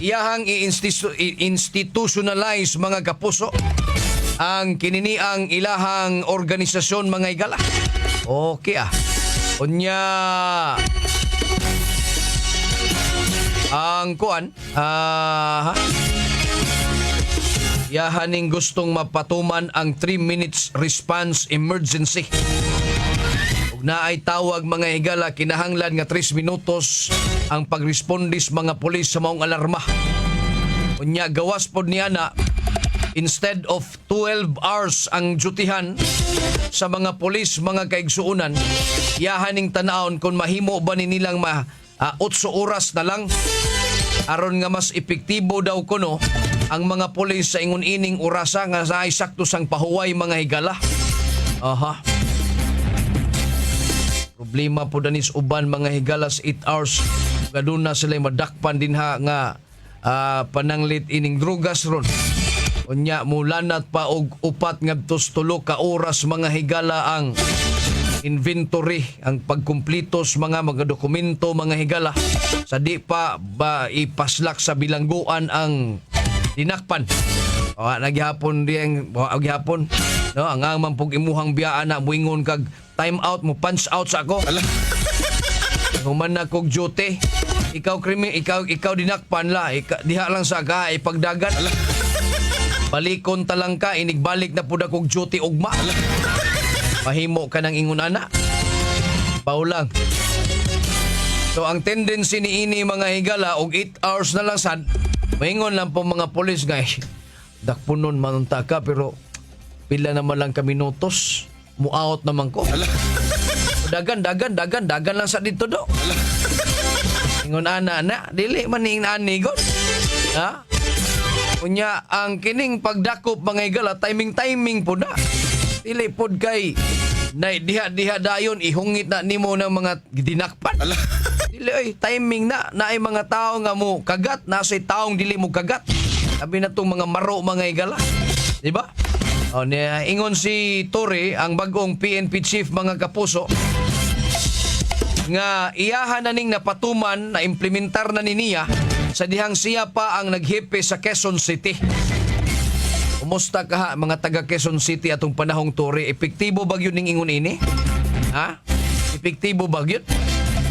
iyahang i-institutionalize mga kapuso ang kininiang ilahang organisasyon mga higala. Okay Unya ang kuan yahaning gustong mapatuman ang 3 minutes response emergency. Ug naay tawag mga higala, kinahanglan nga 3 minutos ang pagrespondis mga pulis sa maong alarma. Unya gawas pod niya na instead of 12 hours ang dutihan sa mga pulis mga kaigsuunan, yahaning tanawon kung mahimo ba ni nilang 8 oras na lang aron nga mas epektibo daw kuno ang mga pulis sa ingon ining orasa nga sa sakto sang pahuway mga higala. Problema po danis uban mga higalas 8 hours gaduna sila madakpan din nga pananglit ining drugas ron. Unya mulanat pa og 4 ngadtos 3 ka oras mga higala ang inventory, ang pagkumpletos mga dokumento mga higala sa di pa ipaslak sa bilangguan ang dinakpan. Nagyapon diyang agyapon no ang man pug imuhang biyaan na muingon kag time out mo punch out sa ako. Human na kog duty. Ikaw dinakpan la diha lang sa ka ipagdagan. Balikon talang ka inigbalik na pud akong duty ugma. Mahimo ka ng ingunana. Paulang. So ang tendency ni ini mga higala og 8 hours na lang sad. Maingon lang po mga polis guys. Dakpunon manunta ka pero pila naman lang ka minutos. Mu-out naman ko. Dagan lang sa dito do. Ingon ana dili man ning anigon. Ha? Unya ang kining pagdakop mga higala timing po na. Dili pod kay na diha dayon ihungit na nimo ng mga dinakpan. Dili timing na ay mga tao nga mo kagat na say taong dili mo kagat. Sabi na tong mga maro mga higala. Di ba? Ingon si Torre ang bagong PNP chief mga kapuso nga iyahan na ning napatuman na implementar na niya sa dihang siya pa ang naghipe sa Quezon City. Kumusta ka mga taga Quezon City atong panahong Torre? Epektibo ba yun ning ingon ini? Ha? Epektibo ba yun?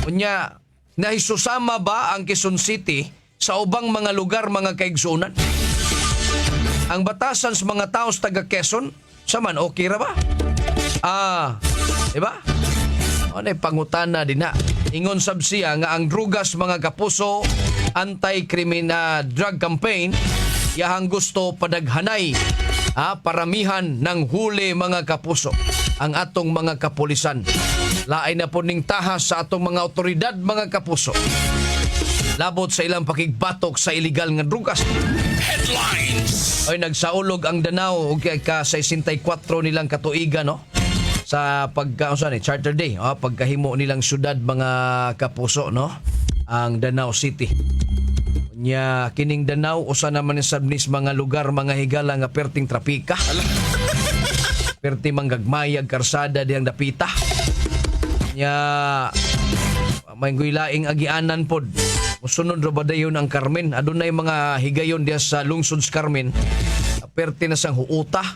Unya, nahisusama ba ang Quezon City sa ubang mga lugar mga kaigsunan? Ang batasan sa mga tao sa taga Quezon, saman okay ra ba? Diba? Pangutana din na. Ingon sab siya nga ang drugas mga kapuso, anti-criminal drug campaign, yahang gusto padaghanay, paramihan ng huli mga kapuso ang atong mga kapulisan. Laay na po ning tahas sa atong mga otoridad mga kapuso. Labot sa ilang pakigbatok sa illegal nga drugas. Headlines! Ay nagsaulog ang Danao og ka 64 nilang katuigan no sa Charter Day, pagkahimo nilang syudad mga kapuso no ang Danao City. Nya kining Danao usa naman ni sabnis mga lugar mga higala nga perting trapika. Perti manggagmayag karsada diyang dapita. Nya may guilaing agianan pod. Musunod ra ba dayon ang Carmen? Adunay mga higayon diya sa lungsod sa Carmen. Perti na sang huuta.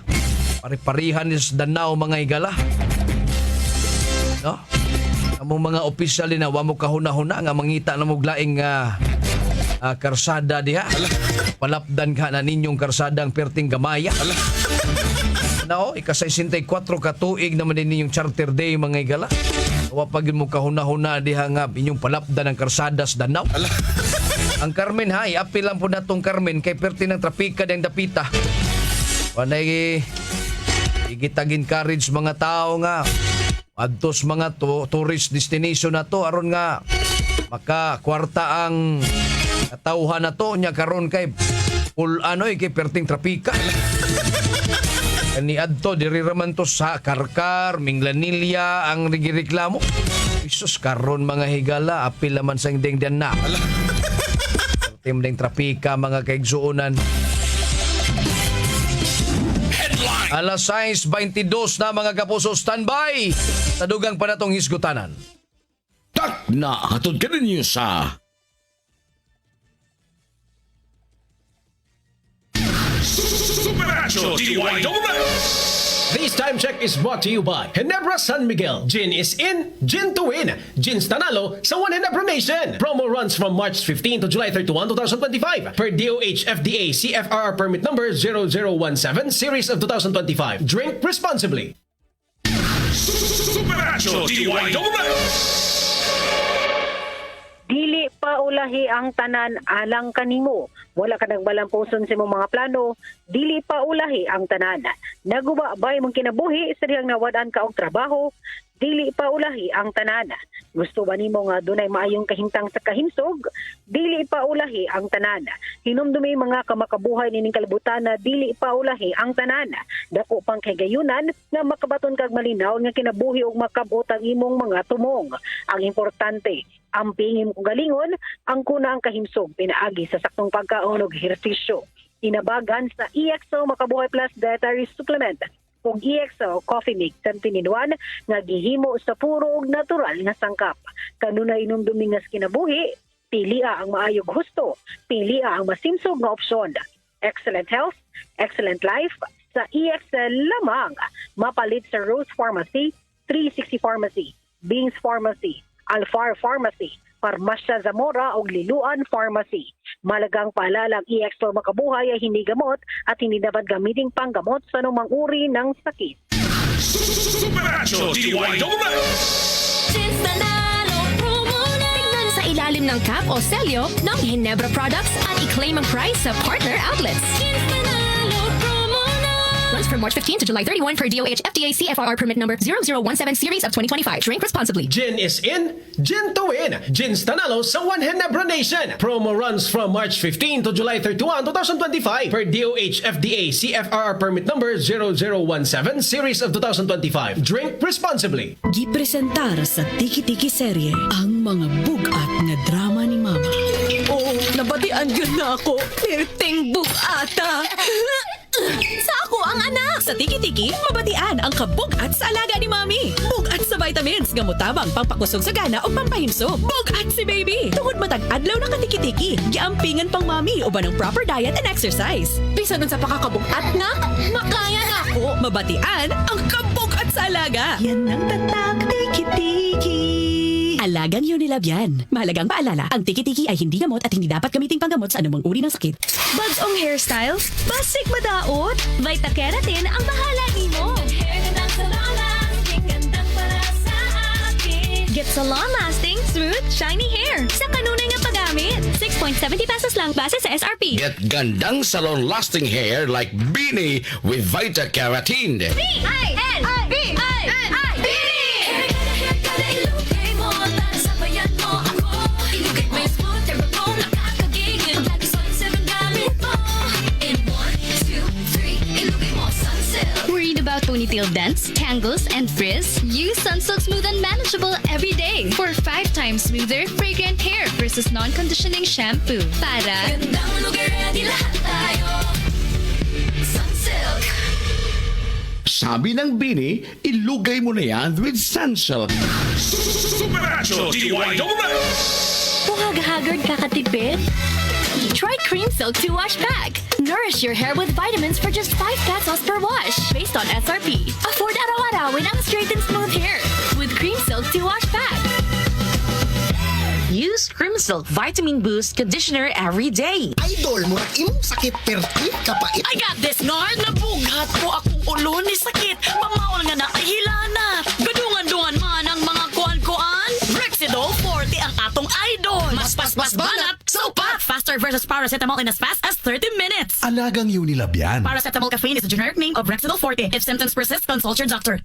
Pari-parihan ni sa Danao mga higala. No? Among mga opisyal na wa mo kahuna-huna nga mangita na mo glaing karsada diha. Palapdan ka na ninyong karsadang perting gamaya. No, ika-64 katuig naman din ninyong Charter Day mga higala. Wa pag mo kahuna-huna diha nga inyong palapdan ng karsada sa Danao. Ang Carmen apil lang po natong Carmen kay perti ng trapika diyang dapita. Wanay igitagin encourage mga tao nga adtos mga tourist destination na to aron nga makakwarta ang tauhan na to nya karon kay kay perting trapika. Ni adto diri raman to sa Karkar, Minglanilla ang gireklamo. Isus karon mga higala apil naman sang dengdan na. Tim deng trapika mga kaigsuonan. Alas 6:22 na mga kapuso, standby sa dugang pa natong hisgutanan. Tak na hatod ka ninyo sa Supernatural DIWS! This time check is brought to you by Ginebra San Miguel. Gin is in, gin to win. Gin's Tanalo sa One Ginebra Nation. Promo runs from March 15 to July 31, 2025. Per DOH FDA CFRR permit number 0017 series of 2025. Drink responsibly. Supernatural DIWS! Dili pa ulahi ang tanan alang kanimo. Wala ka nagbalampuson sa imong mga plano, dili pa ulahi ang tanan. Naguba bay mong kinabuhi sa dihang nawad-an ka og trabaho, dili pa ulahi ang tanan. Gusto ba nimo nga dunay maayong kahimtang sa kahimsog? Dili pa ulahi ang tanan. Hinumdumi mga kamakabuhay nining kalibutan na dili pa ulahi ang tanan. Dako pang kagayunan nga makabaton kag malinaw nga kinabuhi og makabot ang imong mga tumong. Ang importante, amping imong galingon, ang kuna ang kahimsog pinaagi sa saktong pagkaon ug ehersisyo. Inabagan sa EXO Makabuhay Plus Dietary Supplement ug EXO Coffee Mix 17-in-1 nga gihimo sa puro ug natural nga sangkap. Kanunay inumdumi nga kinabuhi, pilia ang maayog husto, pilia ang masimsog nga opsyon. Excellent health, excellent life sa EXL lamang. Mapalit sa Rose Pharmacy, 360 Pharmacy, Beans Pharmacy, Alfar Pharmacy, Farmasya Zamora o Liluan Pharmacy. Malagang paalala ang EXO Makabuhay ay hindi gamot at hindi dapat gamiting panggamot sa anumang uri ng sakit. Supernatural DIWS! Since nanalo promo na. Tingnan sa ilalim ng cap o selyo ng Ginebra products at i-claim ang price sa partner outlets. Since nanalo promo na. Runs from March 15 to July 31 per DOH FDA CFRR permit number 0017 series of 2025. Drink responsibly. Gin is in, gin to win. Gin's Tanalo sa One Ginebra Nation. Promo runs from March 15 to July 31, 2025. Per DOH FDA CFRR permit number 0017 series of 2025. Drink responsibly. Gipresentar sa Tiki-Tiki serye ang mga bugat nga drama ni Mama. Oo, nabatian yun na ako. Perting bugata. Sa ako ang anak! Sa Tiki-Tiki, mabatian ang kabugat sa alaga ni Mami. Bugat sa vitamins, gamutabang pampakusog sa gana o pampahimsog. Bugat si baby! Tungod matag adlaw ng katiki-tiki, giampingan pang Mami uban ng proper diet and exercise. Bisa nun sa pakakabugat na, makaya na ako. Mabatian ang kabugat sa alaga. Yan ang tatak Tiki-Tiki. Alagang Unilab yan. Mahalagang paalala, ang Tiki-Tiki ay hindi gamot at hindi dapat gamiting panggamot sa anumang uri ng sakit. Bagong hairstyle? Basic madaot? Vita Keratin ang bahala nimo. Get salon lasting, smooth, shiny hair sa kanunay nga paggamit. 6.70 pesos lang base sa SRP. Get gandang salon-lasting hair like Beanie with Vita Keratin. Worried about ponytail dents, tangles, and frizz? Use Sunsilk Smooth and Manageable every day for 5 times smoother, fragrant hair versus non-conditioning shampoo. Para Sabi ng Beanie, ilugay mo na yan with Sunsilk. Supernatural DIWS! Buhag-haggard kakatipid? Try Cream Silk 2-Wash Pack. Nourish your hair with vitamins for just 5 pesos per wash. Based on SRP. Afford araw-arawin ang straight and smooth hair with Cream Silk 2-Wash Pack. Use Cream Silk Vitamin Boost Conditioner every day. Idol, murag imong sakit perti kapait. I got this, Nard. Nabugat ko akong ulo ni sakit. Mamaol nga na, kahila na. Gadungan-dungan man ang mga kuan-kuan. Brexidol 40 ang atong idol. Mas banat, sopat. Faster versus paracetamol in as fast as 30 minutes. Alagang Unilab yan. Paracetamol caffeine is the generic name of Brexidol 40. If symptoms persist, consult your doctor.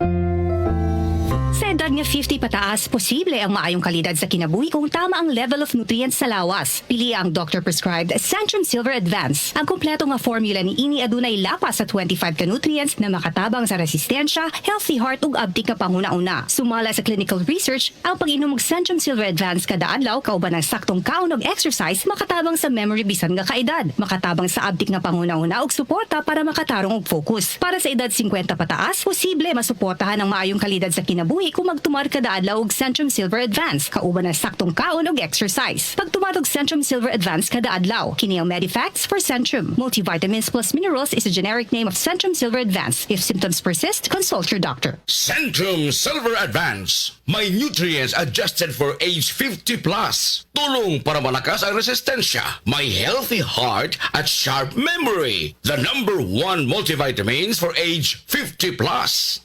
Sa edad nga 50 pataas, posible ang maayong kalidad sa kinabuhi kung tama ang level of nutrients sa lawas. Pili ang doctor-prescribed Centrum Silver Advance. Ang kumpleto nga formula ni ini adunay lapas sa 25 ka nutrients na makatabang sa resistensya, healthy heart ug abtik nga panguna-una. Sumala sa clinical research, ang pag-inom og Centrum Silver Advance kada adlaw kauban ng saktong kaon og exercise makatabang sa memory bisan nga kaedad, makatabang sa abtik nga panguna-una og suporta para makatarong og focus. Para sa edad 50 pataas, posible masuportahan ang maayong kalidad sa kinabuhi kung magtumar kada adlaw og Centrum Silver Advance, kauban na saktong kaon og exercise. Pagtumar og Centrum Silver Advance kada adlaw, kini ang Medifacts for Centrum. Multivitamins plus minerals is a generic name of Centrum Silver Advance. If symptoms persist, consult your doctor. Centrum Silver Advance. May nutrients adjusted for age 50 plus. Tulong para malakas ang resistensya. May healthy heart at sharp memory. The #1 multivitamins for age 50 plus.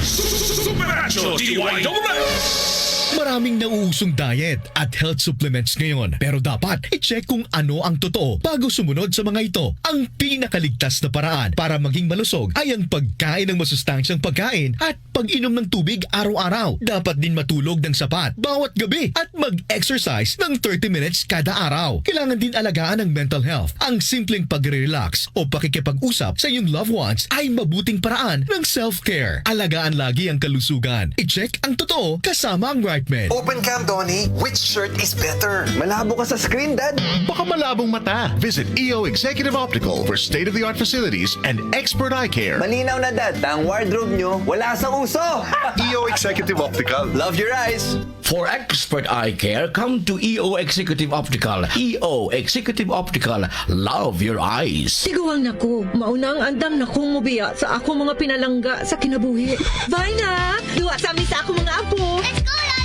Supernatural DYWS. Maraming nauusong diet at health supplements ngayon. Pero dapat i-check kung ano ang totoo bago sumunod sa mga ito. Ang pinakaligtas na paraan para maging malusog ay ang pagkain ng masustansyang pagkain at pag-inom ng tubig araw-araw. Dapat din matulog ng sapat bawat gabi at mag-exercise ng 30 minutes kada araw. Kailangan din alagaan ang mental health. Ang simpleng pag-relax o pakikipag-usap sa iyong loved ones ay mabuting paraan ng self-care. Alagaan lagi ang kalusugan. I-check ang totoo kasama ang right men. Open cam, Donnie. Which shirt is better? Malabo ka sa screen, Dad. Baka malabong mata. Visit EO Executive Optical for state-of-the-art facilities and expert eye care. Malinaw na, Dad. Ang wardrobe nyo, wala sa uso. EO Executive Optical. Love your eyes. For expert eye care, come to EO Executive Optical. EO Executive Optical. Love your eyes. Tiguang nako, mauna ang andam na kong mubiya sa ako mga pinalangga sa kinabuhi. Bye na! Duwa sa amin sa ako mga apo. Let's go, Lola!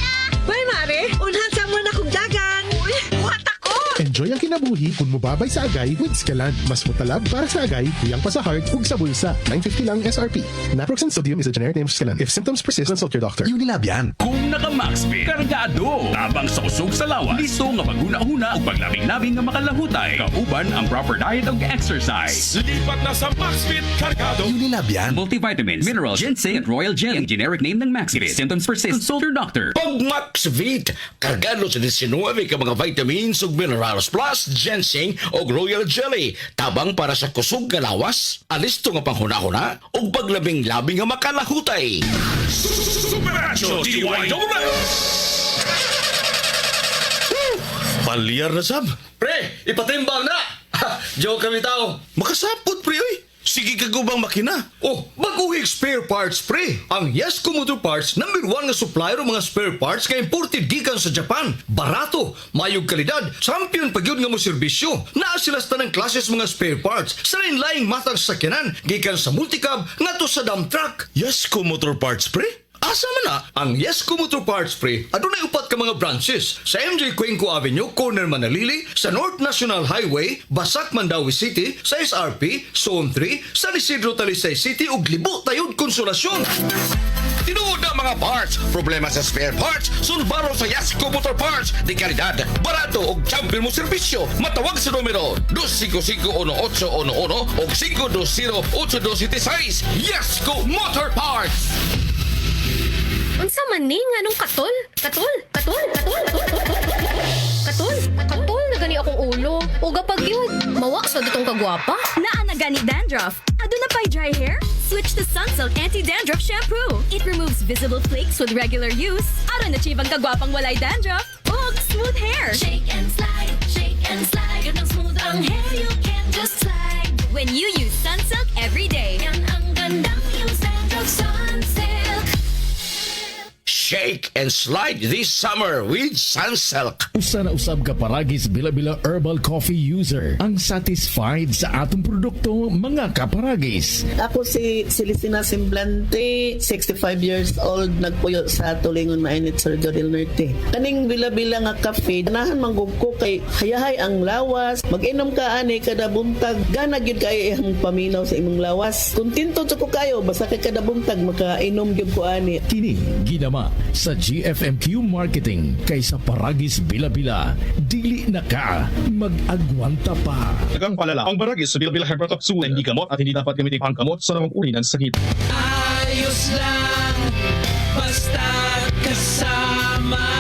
Bye, Mare! Unhan sa mo na kong dagan. Uy, buhat ako! Enjoy ang kinabuhi kung mubabay sa agay with Scalan. Mas mutalab para sa agay, kuyang pa sa heart, ug sa bulsa. $9.50 lang SRP. Naproxen sodium is a generic name of Scalan. If symptoms persist, consult your doctor. Unilab yan. Kung naka-Maxfit, kargado. Tabang sa usog sa lawas. Listo nga paghuna-huna o paglabing-labing nga makalahutay. Kauban ang proper diet o exercise. Lipat na sa Maxfit Cargado. Unilab yan. Multivitamins, minerals, ginseng at royal jelly. Ang generic name ng Maxfit. Symptoms persist, consult your doctor. Pag Maxvit, kargado sa 19 ka mga vitamins ug minerals plus ginseng o royal jelly. Tabang para sa kusog nga lawas, alisto nga panghuna-huna ug paglabing-labing nga makalahutay. Supernatural DYWS. Palyar na sab. Pre, ipatimbang na! Joke kami tao. Makasapot pre oy. Sige ka gubang makina. Oh, baguhig spare parts, pre. Ang Yesco Motor Parts, #1 nga supplier ng mga spare parts kay imported gikan sa Japan. Barato, mayog kalidad, champion pagyud nga mo serbisyo. Naa sila sa tanang klases mga spare parts sa lain-laing matang sakyanan, gikan sa multicab ngadto sa dump truck. Yesco Motor Parts pre? Asa man na? Ang Yesco Motor Parts, pre, adunay upat ka mga branches sa MJ Cuenco Avenue, corner Manalili, sa North National Highway, Basak, Mandawi City, sa SRP, Zone 3, San Isidro, Talisay City, ug Libo, Tayod, Konsolasyon. Tinuod na mga parts. Problema sa spare parts, sulbaro sa Yesco Motor Parts. Di kalidad, barato ug champion mo serbisyo. Matawag sa numero 255-1811 o 520-8276. Yesco Motor Parts. Unsa man ni nganong katol na gani akong ulo. Uga pag yun, mawak sa datong kagwapa. Naa na gani dandruff. Aduna pa'y dry hair? Switch to Sunsilk Anti-Dandruff Shampoo. It removes visible flakes with regular use. Aron achieve ang kagwapang walay dandruff. Ug smooth hair. Shake and slide, ganang smooth ang hair, you can just slide. When you use Sunsilk every day. Yan ang gandang yung Dandruff Sunsilk. Shake and slide this summer with Sunsilk. Usa na usab ka paragis bila-bila herbal coffee user ang satisfied sa atong produkto mga kaparagis. Ako si Celestina Semblante, 65 years old, nagpuyo sa Tulingon Mainit, Surdo del Norte. Kaning bila-bila nga cafe, ganahan manggugko kay hayahay ang lawas, mag-inom ka ani kada buntag, gana gyud kay ang paminaw sa imong lawas. Kontento ko kayo, basta kay kada buntag makainom gyud ko ani. Kini ginama sa GFMQ Marketing kaysa paragis bila-bila, dili na ka mag-agwanta pa. Tagang palala, ang paragis sa bila-bila herbal capsule hindi gamot at hindi dapat gamitin pang gamot sa namang uri ng sakit. Ayos lang, basta kasama,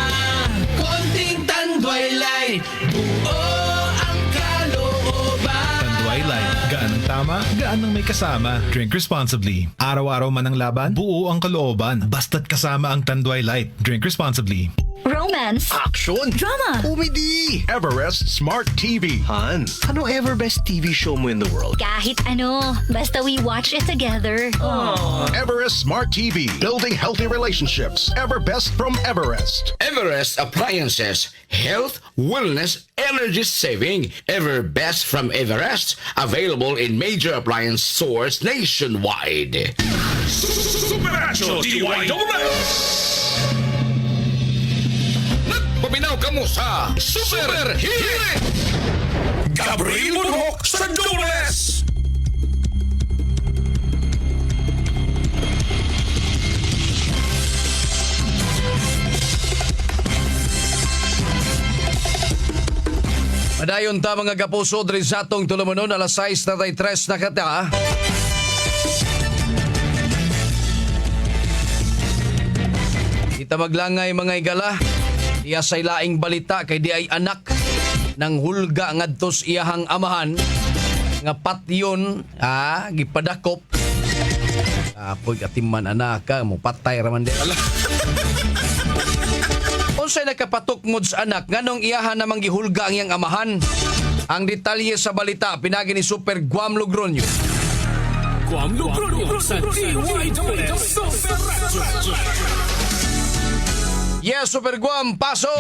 konting Tanduay Light, buo ang kalooban. Tanduay Light, gaan ang tama, gaan ang may kasama. Drink responsibly. Araw-araw man ang laban, buo ang kalooban. Basta't kasama ang Tanduay Light. Drink responsibly. Romance. Action. Drama. Comedy. Everest Smart TV. Han, ano ever best TV show mo in the world? Kahit ano, basta we watch it together. Everest Smart TV. Building healthy relationships. Everbest from Everest. Everest Appliances, health, wellness, energy saving. Everbest from Everest. Available in major appliance stores nationwide. Supernatural DYWS. Paminaw ka mo sa Super Hirit! Gabriel Bunhok sa Dules. Madayon ta mga kapuso diri sa atong tulumanon alas 6:33 na kata. Kita maglangay mga igala. Iya say laing balita kay di ay anak ng hulga ngadtos iyahang amahan nga patyon gipadakop. Apoy katiman anak ka mo patay raman di. Unsay nakapatukmod sa anak nganong iyahan namang gihulga ang iyang amahan. Ang detalye sa balita pinagi ni Super Guam Logronyo. Guam Logronyo sa DYWS. Yes, Super Guam, paso!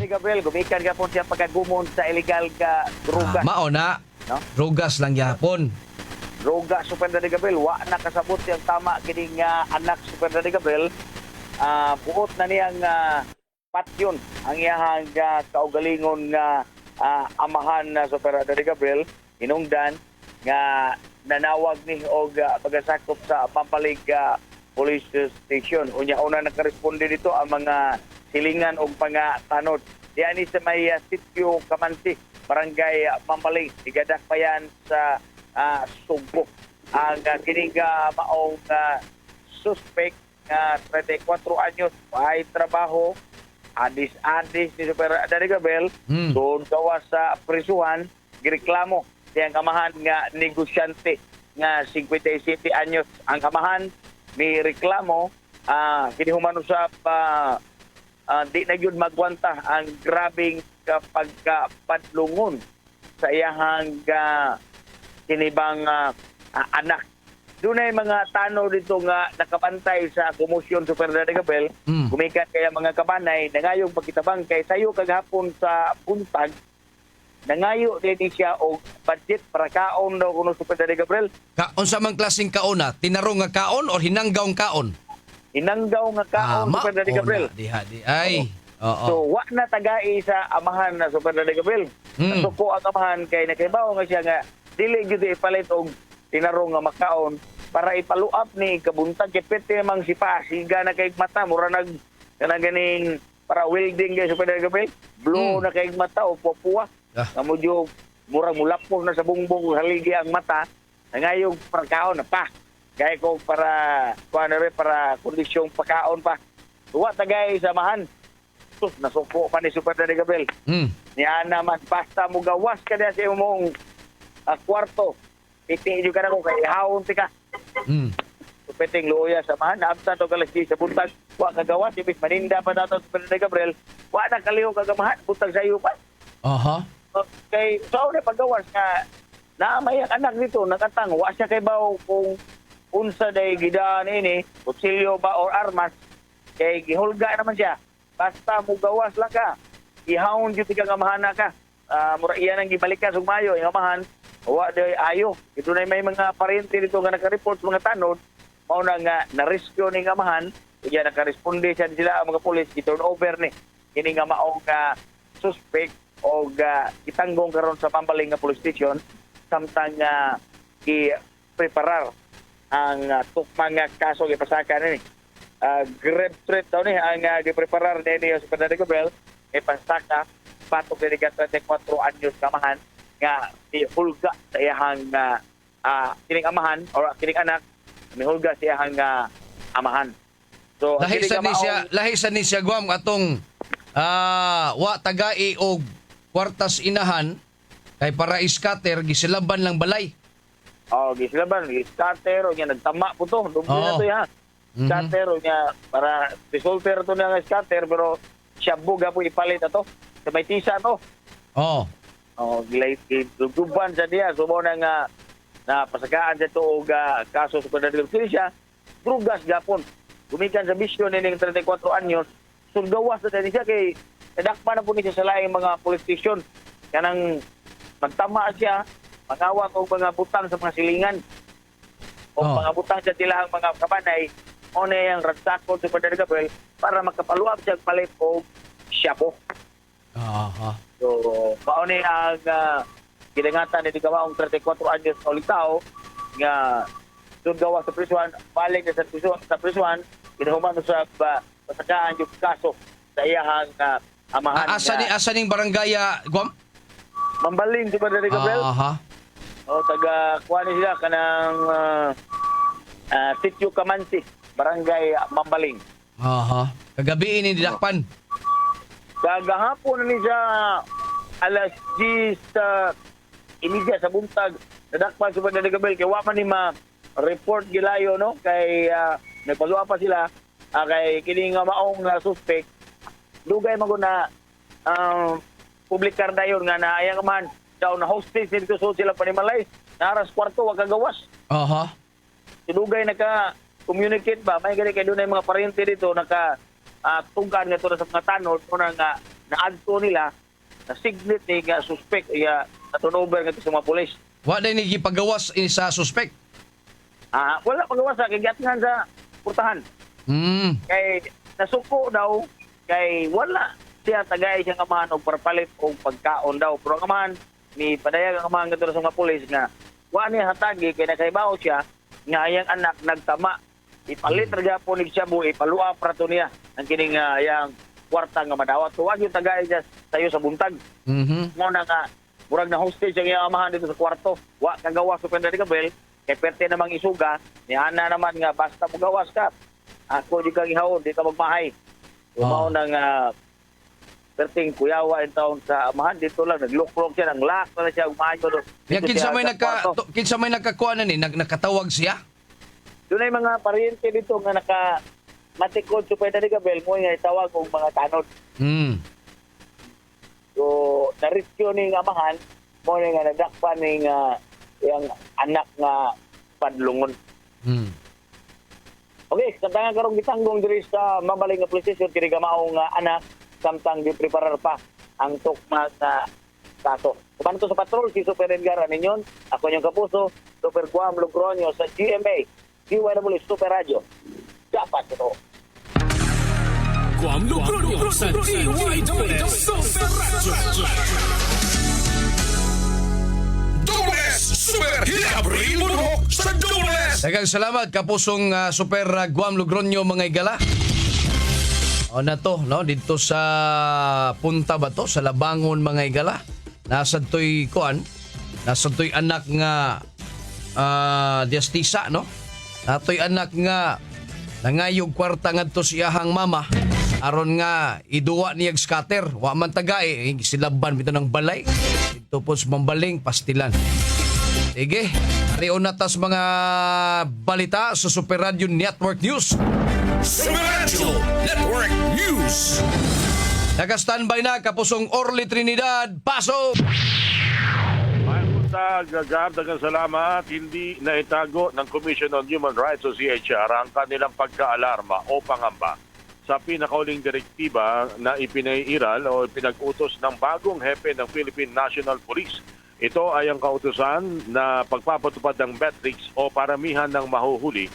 Gabriel, gumikan ka po siya pagkagumon sa illegal ka droga. Maona, no? Drogas lang yapon. Droga, Super Daddy Gabriel, wa na kasabot yung tama kining anak Super Daddy Gabriel. Buot na niyang patyon ang iyahang kaugalingon nga amahan na Super Daddy Gabriel. Inungdan nga nanawag ni og pagasakop sa Pampalig Police Station. Unya-una nakaresponde dito ang mga silingan o pangatanod. Diyan sa may sitio Kamansi, Barangay Pampalig, Igadak pa yan sa Sugbo. Ang kining maong suspect na 34 anyos, may trabaho, adis-adis ni Super Daddy Gabriel, doon gawa sa prisuhan, gireklamo siyang kamahan nga negosyante nga 57 anyos. Ang kamahan may reklamo, kinihumano sa di na yun magwanta ang grabing pagkapadlungon sa iyahang kinibang anak. Doon ay mga tano dito nga nakapantay sa komosyon Super Daddy Gabriel. Gumikan kaya mga kabanay, nangayong pagkitabang kay sayo kagahapon sa buntag, nangayo din siya og budget para kaon daw kuno Super Daddy Gabriel. Kaon sa mang klaseng kaon na? Tinarong nga kaon o hinanggaw kaon? Hinanggaw nga kaon Super Daddy Gabriel. Ay. Oo. So, wa na tagai sa amahan na Super Daddy Gabriel. Nasuko ang amahan kay nakibaw nga siya nga dili gyud ipalit og tinarong nga makaon para ipaluap ni kabuntag kay pwede mang sipa siga na kay mata mura nag ganing para welding kay Super Daddy Gabriel. Blow na kay mata o puwa. Namudyo murang mulapos na sa bungbong haligi ang mata. Ngayong pagkaon na pa. Gaya ko para para kondisyong pagkaon pa. Tuwa tagay samahan. Sus, nasuko pa ni Super Daddy Gabriel. Niya naman basta mo gawas ka na sa imong kwarto. Piti juga na ko kay haon tika. Peting luya samahan. Naabta to kalasi sa buntag. Wa kagawas. Ibig maninda pa nato Super Daddy Gabriel. Wa na kaliw kagamahan. Buntag sa iyo pa. Kay so na pagawas nga naamay ang anak nito nakatang wa siya kay baw kung unsa day gidaan ini kutsilyo ba or armas kay gihulga naman siya basta mo gawas lang ka ihawon gyud ka amahana ka mura iyan ang gibalikan sug mayo ang amahan wa day ayo ito na may mga parente dito nga naka-report mga tanod mao na nga na-rescue ning amahan iya naka-responde siya sila ang mga pulis gi-turn over ni kini nga maong suspect o itanggong karon sa Pampaling nga police station samtang i-preparar ang tukmang kaso ipasakan ni grave threat daw ni ang i-preparar ni Super Daddy Gabriel ipasaka patok ni 34 anyos kamahan nga ihulga sa iyahang kining amahan o kining anak mihulga sa iyahang amahan. So lahi sa ni siya Guam atong wa tagai og kwartas inahan kay para scatter gisilaban lang balay. Gisilaban, scatter o nya nagtama po to. Dumpi na to ya. Scatter niya para resulter to nga scatter pero shabu gapo ipalit ato sa may tisa to. Oh. Oh, gilay-guban sa diya so mo na nga na pasagaan sa to og kaso sa pagdadagdag siya drugas gapon. Gumikan sa bisyo ni 34 anyos, surgawas na siya kay nadakpan na po niya sa laing mga politician. Kanang magtama siya, magawat o mga butang sa mga silingan. O mga butang sa tilahang mga kabanay, o na yung ransakot sa pagdadagabel para makapaluab siya palit o siya po. So, mauni ang ginangatan ni Gawaong 34 anyos na ulitaw nga gawa sa prisuan, balik na sa prisuan, ginahuman sa pasagaan yung kaso sa iyahang amahan. Asa ning barangay, Guam? Mambaling, di ba na Gabriel? O, taga-kuha ni sila kanang Sitio Kamansi, barangay Mambaling. Kagabi ini didakpan. Kagahapon na ni siya alas 10 imidya sa buntag nadakpan sa Pagdada Gabel kay wa man ni ma-report gilayo no kay nagpaluwa pa sila kay kini nga maong na suspect dugay maguna publikar dayon nga naayang man daw na hostage dito so sila panimalay naras kwarto wa kagawas. Dugay naka communicate ba may gani kay dunay mga paryente dito naka tungkan nga to sa mga tanod o nga naadto nila na signet ni nga suspect na turnover nga sa mga polis. Wa day ni gipagawas sa suspect? Wala pagawas kay giatngan sa portahan. Kay nasuko daw kay wala siya tagay siyang amahan og parpalit og pagkaon daw pero ang amahan ni padayag ang amahan nga sa mga polis nga wa ni hatagi kay nakaibaw siya nga ayang anak nagtama ipalit ra po ni siya buhi ipaluwa para to niya ang kining yang kwarta nga madawat so wag yung tagay siya tayo sa buntag. Mo na nga murag na hostage ang iyang amahan dito sa kwarto wa kagawas sa Pagdada Gabel kay perte namang isuga ni ana naman nga basta mo gawas ka ako di kang ihawon di ka magmahay mao na nga perting kuyawa in taon sa amahan dito lang nagluklok siya nang lock na siya umayo do. Kinsa may nakakuha na ni nakatawag siya? Doon ay mga paryente dito nga matikod sa Pagdada Gabel mo nga itawag og mga tanod. So, na-rescue ni nga amahan mo nga nadakpan ni yung anak nga padlungon. Okay, samtang karong gitanggong diri sa Mambaling nga police station kini gamaong anak samtang gipreparar pa ang tukma sa kaso. Kuman to sa patrol si Super Edgar ninyon, ako yung kapuso, Super Guam Logroño sa GMA DYW Super Radio. Dapat ito. Guam Logroño sa DYW Super Radio. Dobles Super Gabriel Munok sa Dobles. Daghang salamat kapusong Super Guam Logroño mga igala. O na to, no? Dito sa punta ba to? Sa Labangon mga igala. Nasad to'y anak nga Diastisa, no? Nato'y anak nga nangayog kwarta ngadto siyahang mama aron nga iduwa niyag scatter wa man tagay silaban bitaw ng balay dito po sa Mambaling pastilan. Sige, arion natas mga balita sa Super Radio Network News. Super Radio Network News. Naka-standby na kapusong Orly Trinidad. Pasok! Daghang salamat. Hindi na itago ng Commission on Human Rights o CHR ang kanilang pagka-alarma o pangamba sa pinakauling direktiba na ipinairal o pinag-utos ng bagong hepe ng Philippine National Police. Ito ay ang kautusan na pagpapatupad ng metrics o paramihan ng mahuhuli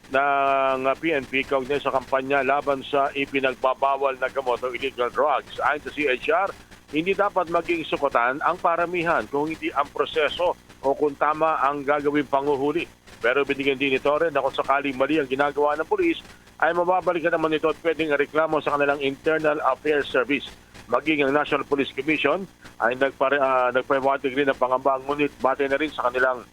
ng PNP kaugnay sa kampanya laban sa ipinagbabawal na gamot o illegal drugs. Ayon sa CHR, hindi dapat maging sukutan ang paramihan kung hindi ang proseso o kung tama ang gagawing panguhuli. Pero binigyan din ito rin na kung sakaling mali ang ginagawa ng pulis, ay mababalikan naman ito at pwedeng reklamo sa kanilang Internal Affairs Service. Maging ang National Police Commission ay nagpahiwatig rin ng pangamba, ngunit batay na rin sa kanilang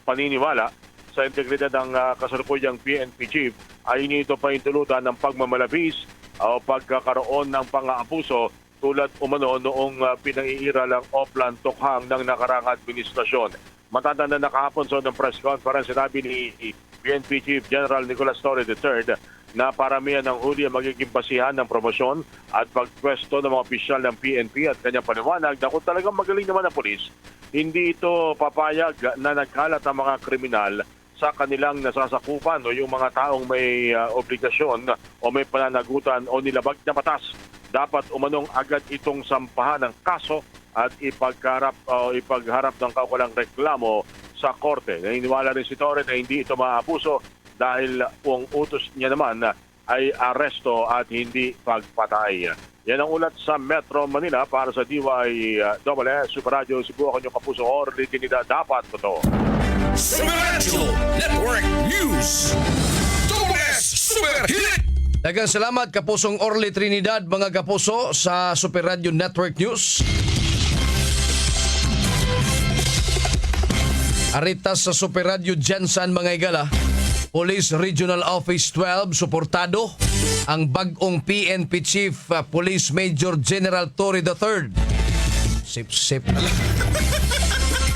paniniwala sa integridad ng kasalukuyang PNP chief ay hindi ito pa intulutan ng pagmamalabis o pagkakaroon ng pang-aabuso tulad umano noong pinang-iiralang Oplan Tokhang ng nakarang administrasyon. Matatanda na kahapon sa ng press conference, sinabi ni PNP Chief General Nicolas Torre III na paramihan ng huli ang magiging basihan ng promosyon at pagpwesto ng mga opisyal ng PNP at kanyang paliwanag na kung talagang magaling naman ang polis, hindi ito papayag na nagkalat ang mga kriminal sa kanilang nasasakupan o yung mga taong may obligasyon o may pananagutan o nilabag na batas. Dapat umanong agad itong sampahan ng kaso at ipagharap ng kaukulang reklamo sa korte. Naniniwala rin si Torre na hindi ito maabuso dahil ang utos niya naman ay aresto at hindi pagpatay. Yan ang ulat sa Metro Manila para sa DYS Super Radio Cebu. Ako yung kapuso Orly Tinida, dapat totoo. Super Radio Network News. Super Hit. Daghang salamat kapusong Orly Trinidad mga kapuso sa Super Radio Network News. Aritas sa Super Radio Jensen mga igala. Police Regional Office 12 suportado ang bagong PNP Chief Police Major General Torre III. Sip.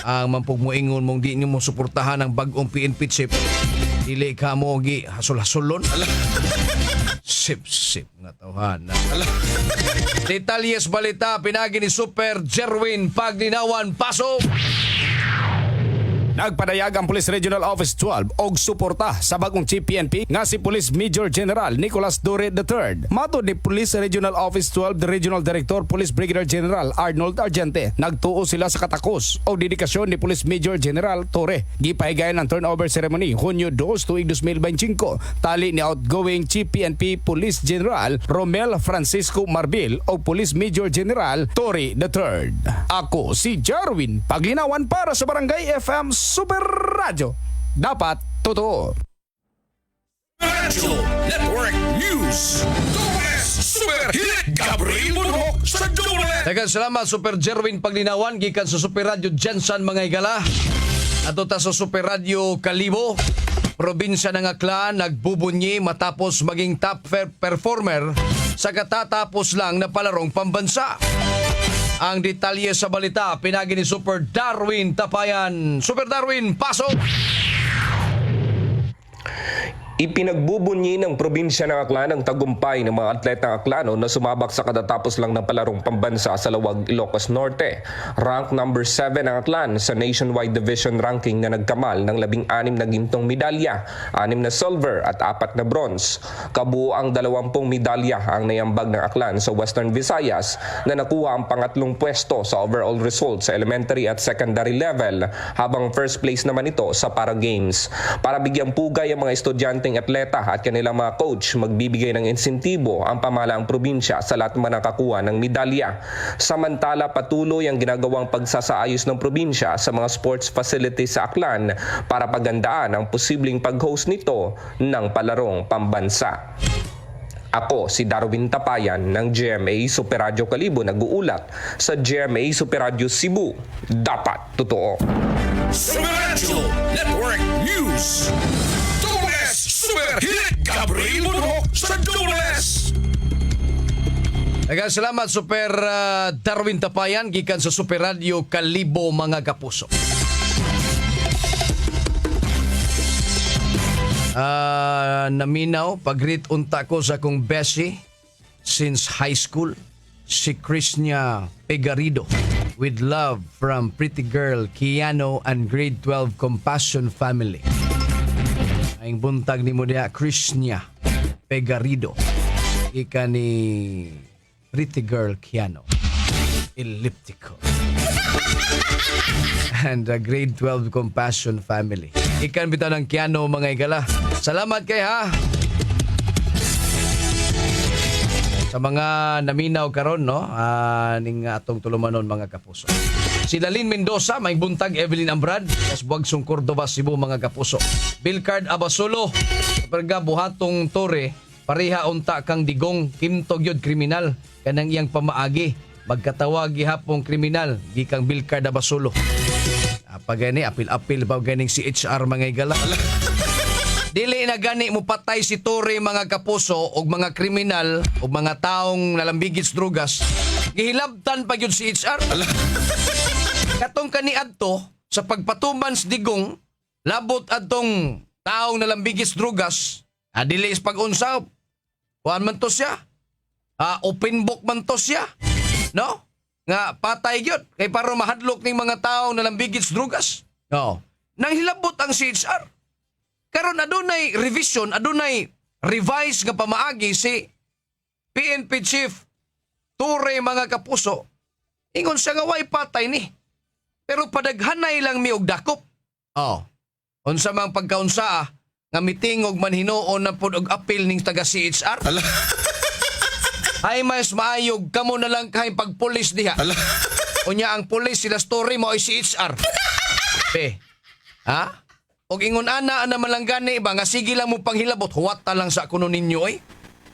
Ang mampugmuingon mong di niyo mo suportahan ang bagong PNP Chief. Dili ka mo gi hasol-hasolon. Sip nga tawhan. Detalyes balita pinagi ni Super Jerwin Paglinawan. Pasok! Nagpadayag ang Police Regional Office 12 og suporta sa bagong Chief PNP nga si Police Major General Nicolas Torre III. Matod ni Police Regional Office 12, the Regional Director Police Brigadier General Arnold Argente, nagtuo sila sa katakos o dedikasyon ni Police Major General Torre. Gipahigayon ang turnover ceremony Hunyo 2 tuig 2025 tali ni outgoing Chief PNP Police General Romel Francisco Marbil o Police Major General Torre III. Ako si Jarwin Paglinawan para sa Barangay FM Super Radio. Dapat totoo. Radio Network News. Super Hit. Gabriel Bunok sa Dole. Daghang salamat Super Jerwin Paglinawan gikan sa Super Radio Jensen mga igala. Ato ta sa Super Radio Kalibo. Probinsya ng Aklan nagbubunyi matapos maging top performer sa katatapos lang na palarong pambansa. Ang detalye sa balita, pinagi ni Super Darwin Tapayan. Super Darwin, pasok! Ipinagbubunyi ng probinsya ng Aklan ang tagumpay ng mga atletang Aklano na sumabak sa katatapos lang ng palarong pambansa sa Lawag, Ilocos Norte. Rank number 7 ang Aklan sa nationwide division ranking na nagkamal ng 16 na gintong medalya, 6 na silver at 4 na bronze. Kabuo ang 20 medalya ang naiambag ng Aklan sa Western Visayas na nakuha ang pangatlong pwesto sa overall results sa elementary at secondary level, habang first place naman ito sa Para Games. Para bigyang pugay ang mga estudyante atleta at kanilang mga coach, magbibigay ng insentibo ang pamahalaang probinsya sa lahat man nakakuha ng medalya. Samantala, patuloy ang ginagawang pagsasaayos ng probinsya sa mga sports facilities sa Aklan para pagandaan ang posibleng pag-host nito ng palarong pambansa. Ako si Darwin Tapayan ng GMA Super Radio Kalibo, nag-uulat sa GMA Super Radio Cebu. Dapat totoo. Super Radio Network News. Super Hit. Gabriel Bunok sa Dules. Daghang salamat Super Darwin Tapayan gikan sa Super Radio Kalibo mga kapuso. Naminaw pagrit unta ko sa kong beshi since high school, si Crisnia Pegarido. With love from Pretty Girl Kiano and Grade 12 Compassion Family. Ang buntag ni mo diha Crisnia Pegarido. Ika ni Pretty Girl Kiano Elliptical. And Grade 12 Compassion Family. Ikan bitaw ng Kiano mga igala. Salamat kay ha. Sa mga naminaw karon no, ning atong tulumanon mga kapuso. Si Lalin Mendoza, may buntag Evelyn Ambrad, Buagsong Cordova, Cebu mga kapuso. Bilcard Abasolo, perga buhatong Torre, pareha unta kang digong kimtog yod kriminal kanang iyang pamaagi. Magkatawag gihapong kriminal gikang Bilcard Abasolo. Pagani apil-apil pa ganing si HR mga igala. Dili na gani mo patay si Torre mga kapuso og mga kriminal og mga taong nalambigis drugas. Gihilabtan pa gyud si HR. Katong kaniadto sa pagpatuman sa digong labot adtong taong nalambigis drugas, dili is pag-unsa, kuan man to siya, open book man to siya, no? Nga patay gyud kay para mahadlok ning mga taong nalambigis drugas. No. Nang hilabot ang CHR. Karon adunay revision, adunay revise nga pamaagi si PNP Chief Ture mga kapuso. Ingon siya nga way patay ni. Pero padaghanay lang mi og dakop. Unsa mang pagkaunsa nga mitingog man hinuon na pud og appeal ning taga CHR. Ay mas maayog kamo na lang kay pagpulis diha. Unya ang pulis sila story mo ay CHR. Og ingon ana man lang gani ba nga sige lang mo panghilabot huwata lang sa kuno ninyo ay.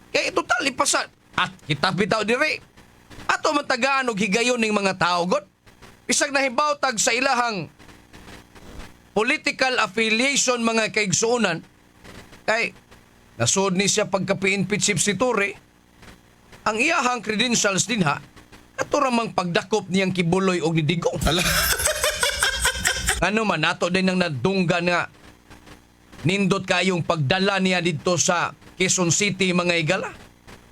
Kay total ipasa at kita bitaw dire. Ato man tagaan og higayon ning mga tao god. Bisag nahibaw tag sa ilahang political affiliation mga kaigsuonan kay nasud ni siya pagka-PNP chief si Ture. Ang iyahang credentials din ha, ato ramang pagdakop niyang kibuloy o nidigong. Ano man, ato din ang nadunggan nga nindot kayong pagdala niya dito sa Quezon City mga igala.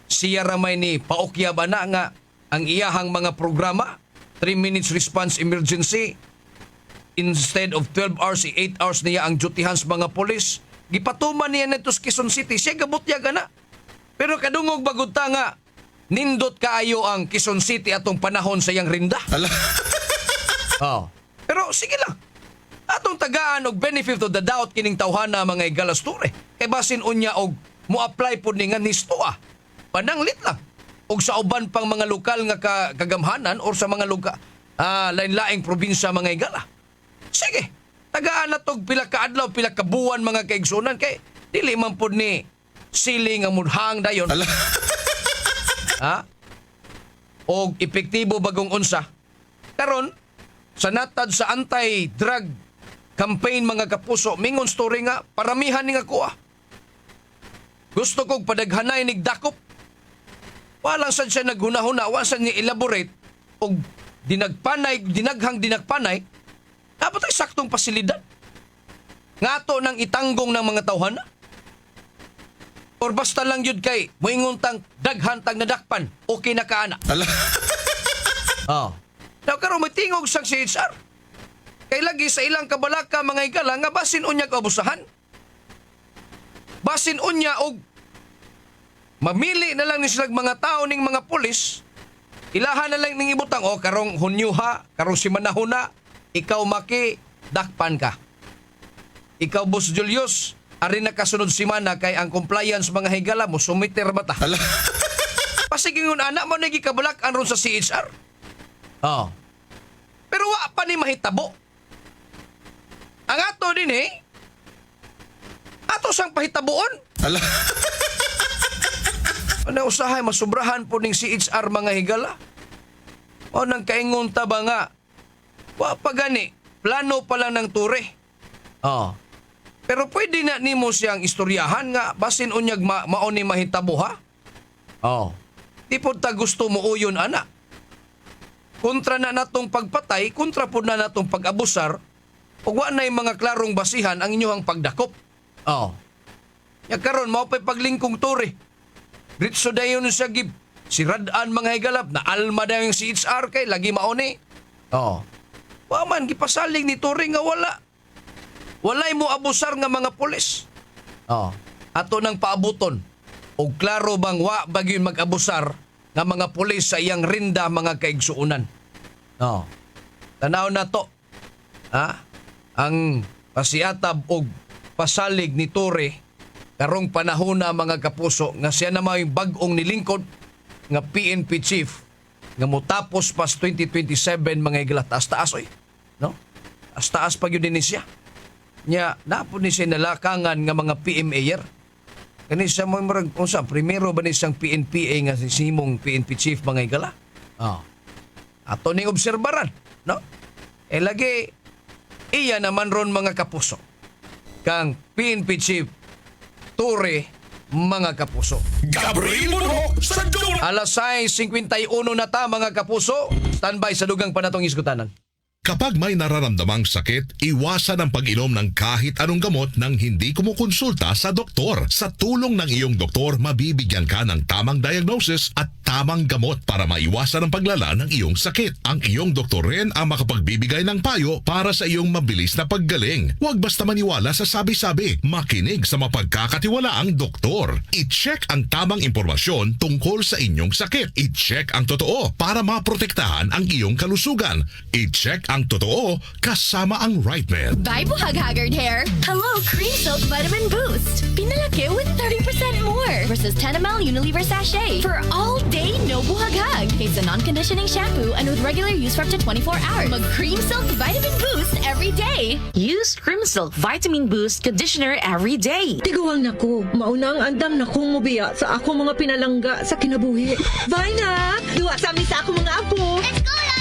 Siya ramay ni paokya ba na nga ang iyahang mga programa, 3 minutes response emergency, instead of 12 hours, 8 hours niya ang dutyhan sa mga polis. Gipatuman niya nito sa Quezon City, siya gabot niya gana. Pero kadungog bagod ta nga, nindot kaayo ang Quezon City atong panahon sa iyang rinda. Pero sige lang. Atong tagaan og benefit of the doubt kining tawhana mga igalasture. Kay basin unya og mo-apply pud ni nga nistoa. Pananglit lang. Og sa uban pang mga lokal nga kagamhanan or sa mga lain-laing probinsya mga igala. Sige. Tagaan na tog pila ka adlaw, pila ka buwan mga kaigsunan kay dili man pud ni siling ang mudhang dayon. O epektibo bagong unsa. Karon sa natad sa anti-drug campaign mga kapuso, mingon story nga paramihan ni nga kuha. Gusto kong padaghanay nig dakop. Walang sad siya naghuna-huna, walang sad niya elaborate og dinaghang dinagpanay. Dapat ay saktong pasilidad. Ngato nang itanggong ng mga tawhana. Or basta lang yun kay moingon tang daghan tang nadakpan, okay na kaana. Now karon may tingog sang CHR. Kay lagi sa ilang kabalaka mga igala nga basin unya abusahan. Basin unya og mamili na lang ni silang mga tao ning mga pulis. Ilahan na lang ning ibutang karong Hunyuha, karong Simanahuna, ikaw maki dakpan ka. Ikaw Boss Julius, ari na kasunod simana kay ang compliance mga higala mo sumiter bata. Pasigingon anak mo nagi kabalak ron sa CHR. Pero wa pa ni mahitabo. Ang ato din ato sang pahitabuon. Ano usahay masubrahan po ning CHR mga higala. O nang kaingon ta ba nga wa pa gani plano pa lang ng Ture. Pero pwede na nimo siyang istoryahan nga basin unyag maoni mahitabo ha. Di po ta gusto mo uyon ana. Kontra na natong pagpatay, kontra po na natong pag-abusar, ug wa nay mga klarong basihan ang inyong pagdakop. Ya karon mao pay paglingkong Ture. Ritso dayon siya gib siradaan mga higalap na alma dayon si CHR kay lagi maoni. Wa man gipasaling ni Ture nga wala. Walay mo abusar nga mga pulis. Ato nang paabuton. Og klaro bang wa bagyon mag-abusar nga mga pulis sa iyang rinda mga kaigsuunan. Tanaw na to. Ang pasiatab og pasalig ni Ture karong panahon na mga kapuso nga siya na may bag-ong nilingkod nga PNP chief nga motapos pas 2027 mga igala taas-taas oy. No? Taas-taas pa gyud ni siya. Nya napon ni siya nalakangan nga mga PMAyer. Kani siya mo murag unsa primero ba ni siyang PNPA nga si simong PNP chief mga igala. Ato ning obserbaran, no? Lagi iya naman ron mga kapuso. Kang PNP chief Ture mga kapuso. Gabriel Muro sa Dula. Alas 6:51 na ta mga kapuso. Standby sa dugang panatong isgutanan. Kapag may nararamdamang sakit, iwasan ang pag-inom ng kahit anong gamot nang hindi kumukonsulta sa doktor. Sa tulong ng iyong doktor, mabibigyan ka ng tamang diagnosis at tamang gamot para maiwasan ang paglala ng iyong sakit. Ang iyong doktor rin ang makapagbibigay ng payo para sa iyong mabilis na paggaling. Huwag basta maniwala sa sabi-sabi. Makinig sa mapagkakatiwalaang doktor. I-check ang tamang impormasyon tungkol sa inyong sakit. I-check ang totoo para maprotektahan ang iyong kalusugan. I-check ang totoo kasama ang right man. Bye, Buhag Haggard Hair! Hello, Cream Silk Vitamin Boost! Pinalaki with 30% more versus 10 ml Unilever Sachet for all day no buhaghag. It's a non-conditioning shampoo and with regular use for up to 24 hours. Mag Cream Silk Vitamin Boost every day. Use Cream Silk Vitamin Boost Conditioner every day. Tiguang nako, mauna ang andam na kong mubiya sa ako mga pinalangga sa kinabuhi. Bye na! Duwa sa amin sa ako mga apo! Let's go, Lola!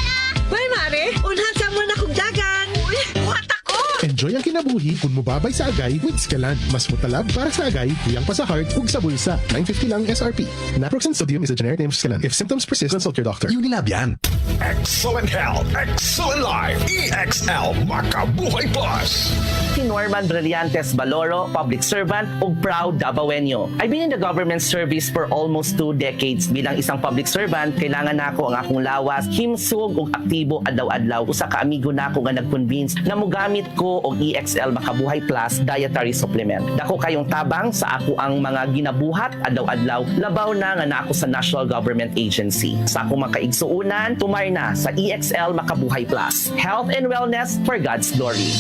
Bye, Mare! Unhan sa mo na kong dagan! Uy, buhat ako! Enjoy ang kinabuhi kung mubabay sa agay with Scalan. Mas mutalab para sa agay, tuyang pa sa heart, ug sa bulsa. 950 lang SRP. Naproxen sodium is a generic name of Scalan. If symptoms persist, consult your doctor. Unilab yan. Excellent health, excellent life. EXL Makabuhay Plus. Si Norman Brillantes Baloro, public servant ug proud Davaoenyo. I've been in the government service for almost 2 decades. Bilang isang public servant, kailangan nako ang akong lawas, himsog ug aktibo adlaw-adlaw. Usa ka amigo nako nga nag-convince na mogamit ko og EXL Makabuhay Plus dietary supplement. Dako kayong tabang sa ako ang mga ginabuhat adlaw-adlaw. Labaw na nga nako sa National Government Agency. Sa akong makaigsuunan, tumay na sa EXL Makabuhay Plus. Health and wellness for God's glory.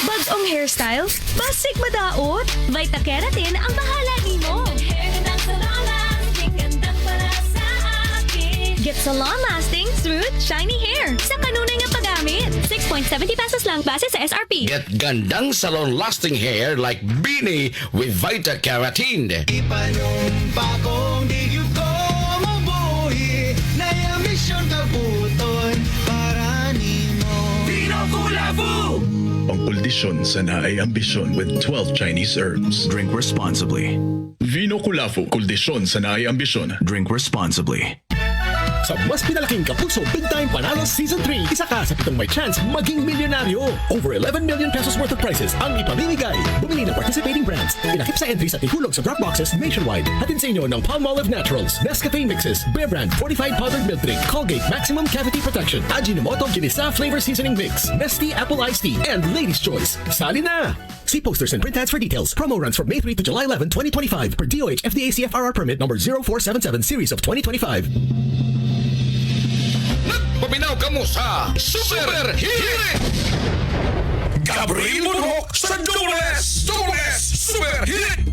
Bagong hairstyle? Basic madaot? Vita Keratin ang bahala nimo. Get salon-lasting, smooth, shiny hair sa kanunay nga paggamit. 6.70 pesos lang base sa SRP. Get gandang salon-lasting hair like Beanie with Vita Keratin. Ipanumpa kong di ko mabuhi na yung mission kabuton para nimo. Vino Kulafu! Ang kondisyon sana ay ambisyon with 12 Chinese herbs. Drink responsibly. Vino Kulafu, kondisyon sana ay ambisyon. Drink responsibly. Sa mas pinalaking Kapulso Big Time Panalo Season 3, isa ka sa 7 may chance maging milyonaryo. Over 11 million pesos worth of prizes ang ipamimigay. Bumili ng participating brands. Ilakip sa entries at ihulog sa drop boxes nationwide. Hatid sa inyo ng Palmolive Naturals, Nescafe Mixes, Bear Brand Fortified Powdered Milk Drink, Colgate Maximum Cavity Protection, Ajinomoto Ginisa Flavor Seasoning Mix, Nestea Apple Iced Tea, and Ladies' Choice. Sali na! See posters and print ads for details. Promo runs from May 3 to July 11, 2025 per DOH FDA CFRR permit number 0477 series of 2025. Paminaw ka mo sa Super Hirit! Gabriel Monrock sa Dubles Super Hirit!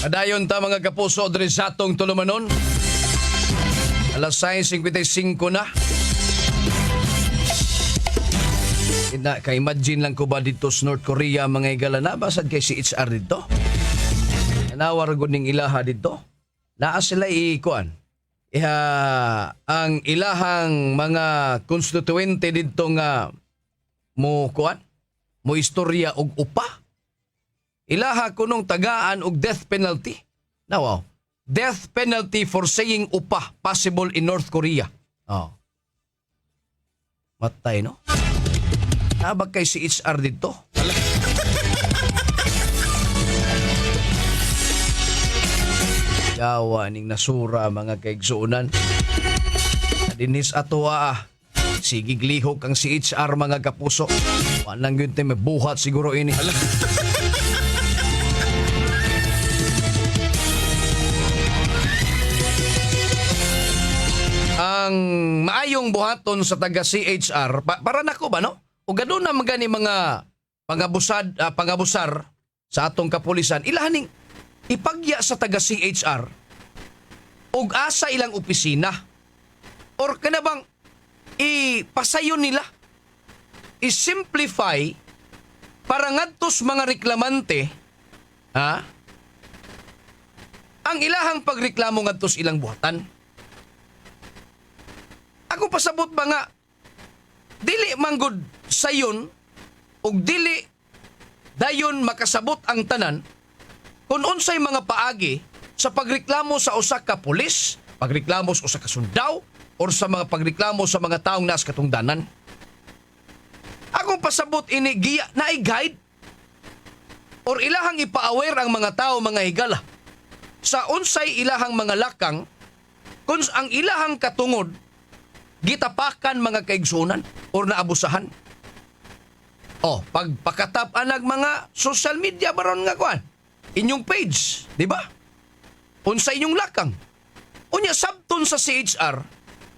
Adayon ta mga kapuso diri sa atong tulumanon. Alas 6:55 na. Ka-imagine lang ko ba dito sa North Korea mga igala na basad kay si HR dito? Nanawar gud ning ilaha dito. Naa sila ikuan. Ang ilahang mga konstituente dito nga mo kuan, mo istorya og upa. Ilaha kunong tagaan og death penalty. Wow. Death penalty for saying upa possible in North Korea. Oh. Matay no? Nabag kay si HR dito. Yawa ning nasura mga kaigsuunan. Dinis atoa sige glihok kang si HR mga kapuso. Wanang yun tayo may buhat siguro ini. Ang maayong buhaton sa taga CHR para nako ba no? O gano'n na magani mga pangabusar sa atong kapulisan ilahaning ipagya sa taga CHR og asa ilang opisina or kanabang ipasayon nila i-simplify para ngadtos mga reklamante ang ilahang pagreklamo ngadtos ilang buhatan. Ako pasabot ba nga dili manggod sayon ug dili dayon makasabot ang tanan kung unsay mga paagi sa pagreklamo sa usa ka pulis, pagreklamo sa usa ka sundao, or sa mga pagreklamo sa mga taong nas katungdanan. Akong pasabot ini giya na i-guide or ilahang ipa-aware ang mga tao mga higala sa unsay ilahang mga lakang kung ang ilahang katungod gitapakan mga kaigsunan or naabusahan. Pagpakatap anag mga social media baron nga kuan, inyong page, di ba? Unsa inyong lakang. Unya sabton sa CHR,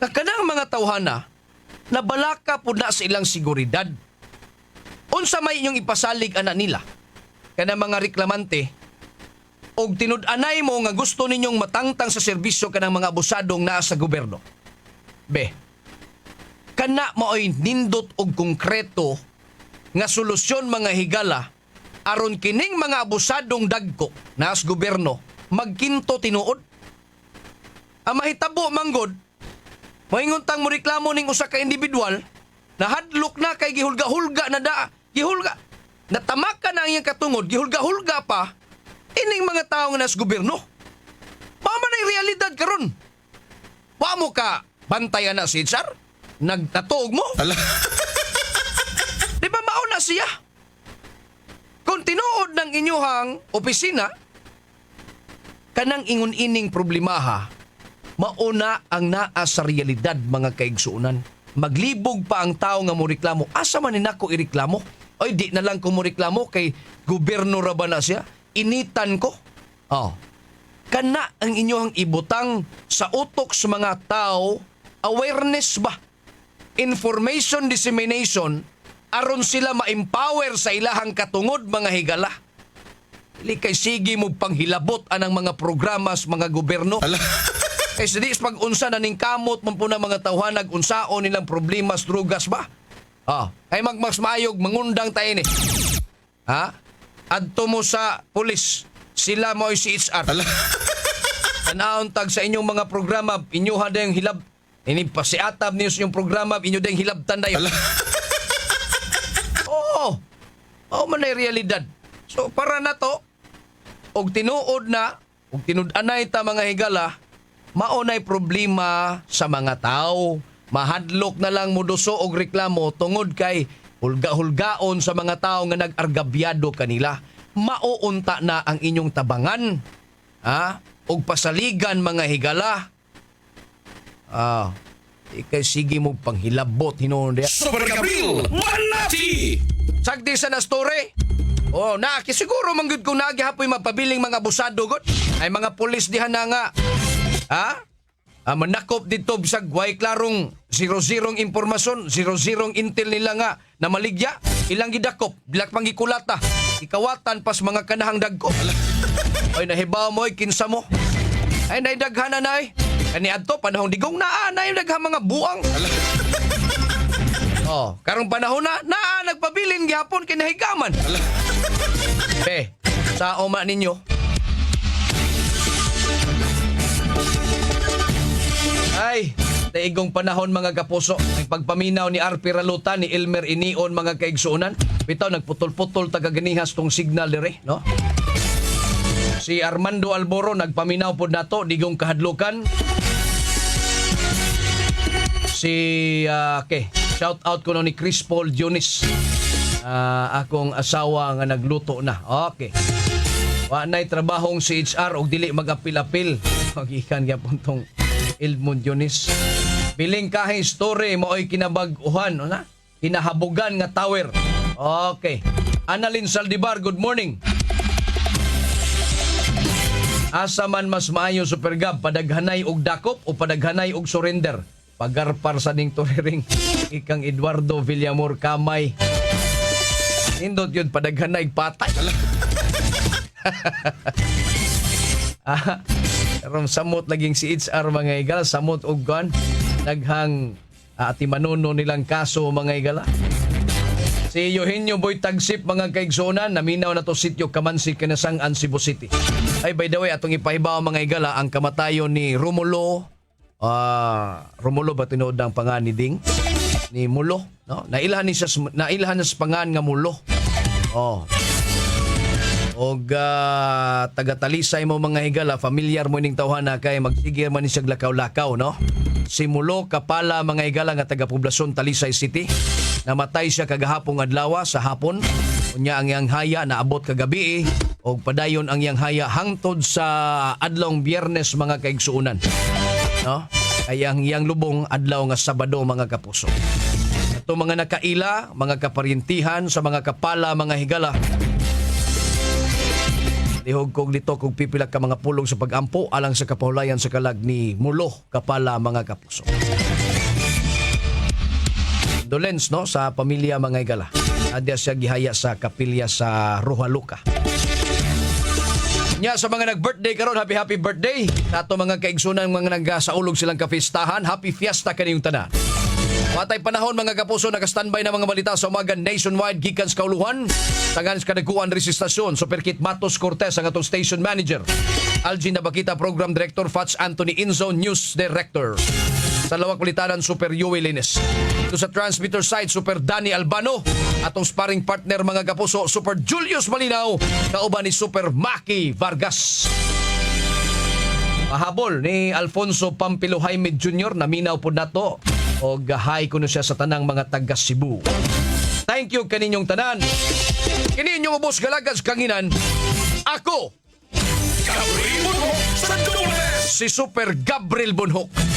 na kanang mga tawhana, nabalaka po na sa ilang seguridad. Unsa may inyong ipasalig ana nila, kanang mga reklamante, og tinud-anay mo nga gusto ninyong matangtang sa serbisyo kanang mga abusadong naa sa gobyerno. Kana maoy nindot og konkreto nga solusyon mga higala aron kining mga abusadong dagko naa sa gobyerno magkinto tinuod. Ang mahitabo manggod, moinguntang mo reklamo ning usa ka individual na hadlok na kay gihulga-hulga na gihulga. Natamakan na ang iyang katungod, gihulga-hulga pa ining mga tao nga nas gobyerno. Mama na realidad karon. Wa mo ka bantayan na si Char? Nagtatuog mo? Di ba mauna siya? Kung tinuod ng inyuhang opisina, kanang ingon-ining problemaha, mauna ang naa sa realidad mga kaigsuunan. Maglibog pa ang tao nga mo reklamo. Asa man nako ireklamo? Oy, di na lang ko mo reklamo kay gobyerno ra ba na siya? Initan ko. Kana ang inyong ibutang sa utok sa mga tao, awareness ba? Information dissemination aron sila ma-empower sa ilahang katungod mga higala. Dili kay sige mo panghilabot anang mga programa sa mga gobyerno. Kay sa diis pag-unsa na ning kamot man po na mga tawhanag unsaon nilang problema sa drugas ba? Ay mas maayog mangundang tayo ni. Adto mo sa pulis. Sila mo si HR. Tanaon tag sa inyong mga programa, inyo hadang hilab. Ini pasiatab niyo sa inyong programa, inyo dang hilabtan dayo. Oo man ay realidad. So para na to, og tinuod na, og tinud-anay ta mga higala, maunay problema sa mga tao. Mahadlok na lang muduso og reklamo tungod kay hulga-hulgaon sa mga tao nga nag-argabyado kanila. Mauunta na ang inyong tabangan. Og pasaligan mga higala. Ikay sige mo panghilabot hinuon dia. Super Gabriel Manati! Sagdi sa na story. Kisiguro manggod kung nagihapoy mapabiling mga abusado god. Ay mga pulis diha na nga. Manakop dito bisag way klarong zero-zerong impormasyon, zero-zerong intel nila nga na maligya. Ilang gidakop, bilak panggikulata. Ikawatan pas mga kanahang dagko. Ay nahibaw mo, kinsa mo. Ay naidaghan na ay. Kani adto panahong digong naa na yung daghang mga buang. Karong panahon na nagpabilin gihapon kinahigaman. Sa oma ninyo. Ay, taigong panahon mga kapuso. Ang pagpaminaw ni RP Raluta, ni Elmer Inion mga kaigsuunan. Bitaw nagputol-putol tagaganihas tong signal dire, no? Si Armando Alboro nagpaminaw pod nato digong kahadlukan. Shout out ko ni Chris Paul Dionis. Akong asawa nga nagluto na. Okay. Wa nay trabahong si HR og dili mag-apil-apil. Magikan gyapon tong Ilmon Dionis. Biling kahing story mo'y kinabag-uhan, kinahabugan nga tower. Okay. Annalyn Saldivar, good morning. Asa man mas maayo Supergab, padaghanay og dakop o padaghanay og surrender? Pagarpar sa ning turiring ikang Eduardo Villamor Kamay. Nindot yun, padaghanay patay. Karong samot laging si HR mga igala, samot og gan naghang ati manuno nilang kaso mga igala. Si Eugenio Boy Tagsip mga kaigsunan, naminaw na to sitio Kamansi, Kinasangan, Cebu City. Ay by the way, atong ipahibaw mga igala ang kamatayon ni Romulo. Romulo ba tinuod ang pangan ni Ding? Ni Mulo, no? Nailhan na sa pangan nga Mulo. Og taga-Talisay mo mga higala, familiar mo ning tawhana kay magsigir man ni siya lakaw-lakaw, no? Simulo Kapala mga higala nga taga-poblasyon Talisay City. Namatay siya kagahapong adlaw sa hapon. Unya ang iyang haya naabot kagabi og padayon ang iyang haya hangtod sa adlawng Biyernes mga kaigsuunan. No? Ay ang iyang lubong adlaw nga Sabado mga kapuso. Ito mga nakaila, mga kaparintihan sa mga Kapala mga higala. Lihog kog dito kog pipila ka mga pulong sa pagampo alang sa kapahulayan sa kalag ni Mulo Kapala mga kapuso. Dolens no sa pamilya mga higala. Adya siya gihaya sa kapilya sa Ruhaluka. Nya sa mga nag-birthday karon, happy birthday. Sa ato mga kaigsunan mga nagasaulog silang kapistahan, happy fiesta kaniyong tanan. Matay panahon mga kapuso, naka-standby na mga balita sa umaga nationwide gikan sa kauluhan. Tangan sa kadaguan resistasyon, Superkit Matos Cortez ang atong station manager. Algin Nabakita Program Director Fats Anthony Inzo News Director. Sa lawak balitanan Super Yui Lines. Ito sa transmitter side Super Danny Albano. Atong sparring partner mga kapuso Super Julius Malinaw. Kauban ni Super Maki Vargas. Mahabol ni Alfonso Pampilo Jaime Jr. naminaw po nato o gahay ko na siya sa tanang mga taga Cebu. Thank you kaninyong tanan. Kaninyong ubos galagas kanginan. Ako, Gabriel Bunhok sa Dunes! si Super Gabriel Bunhok.